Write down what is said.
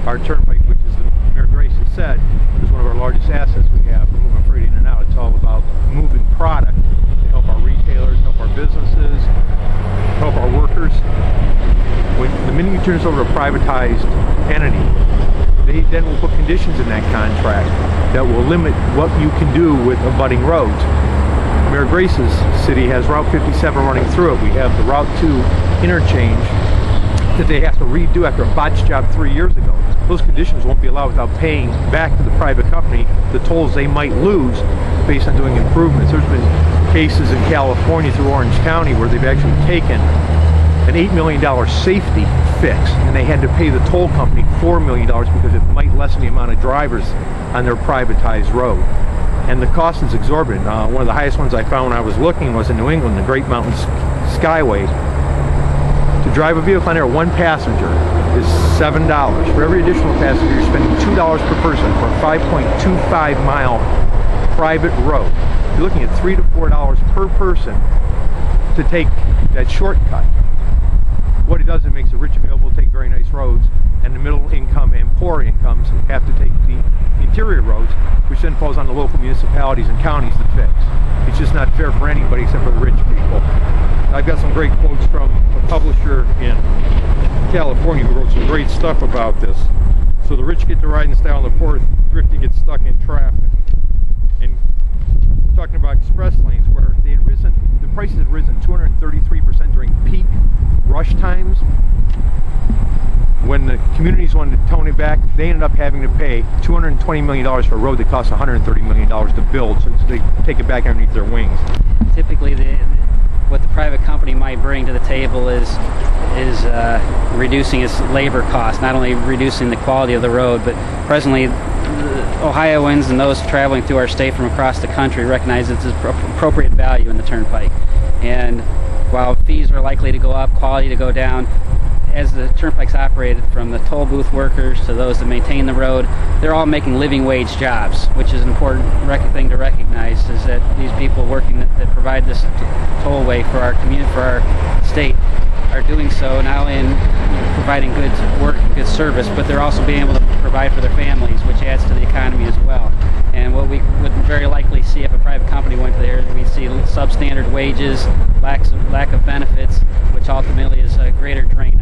our turnpike, which is, the Mayor Grace has said, is one of our largest assets we have for moving freight in and out. It's all about moving product to help our retailers, help our businesses, help our workers. The minute you turn this over to a privatized entity, they then will put conditions in that contract that will limit what you can do with abutting roads. Mayor Grace's city has Route 57 running through it. We have the Route 2 interchange that they have to redo after a botched job 3 years ago. Those conditions won't be allowed without paying back to the private company the tolls they might lose based on doing improvements. There's been cases in California through Orange County where they've actually taken an $8 million safety fix and they had to pay the toll company $4 million because it might lessen the amount of drivers on their privatized road. And the cost is exorbitant. One of the highest ones I found when I was looking was in New England, the Great Mountain Skyway. To drive a vehicle on there, one passenger is $7. For every additional passenger, you're spending $2 per person for a 5.25 mile private road. You're looking at $3 to $4 per person to take that shortcut. What it does, it makes the rich available to take very nice roads, and the middle income and poor incomes have to take the interior roads, which then falls on the local municipalities and counties to fix. It's just not fair for anybody except for the rich people. I've got some great quotes from a publisher in California who wrote some great stuff about this. So the rich get to ride in style, and the poor thrifty get stuck in traffic. And talking about express lanes, where they had risen, the prices had risen 233% during peak rush times. When the communities wanted to tone it back, they ended up having to pay $220 million for a road that costs $130 million to build, so they take it back underneath their wings. Typically, what the private company might bring to the table is reducing its labor costs, not only reducing the quality of the road, but presently Ohioans and those traveling through our state from across the country recognize its appropriate value in the turnpike. And while fees are likely to go up, quality to go down, as the turnpike's operated, from the toll booth workers to those that maintain the road, they're all making living wage jobs, which is an important thing to recognize, is that these people working that provide this tollway for our community, for our state, are doing so not only in providing good work and good service, but they're also being able to provide for their families, which adds to the economy as well. And what we would very likely see if a private company went there, we'd see substandard wages, lack of benefits, which ultimately is a greater drain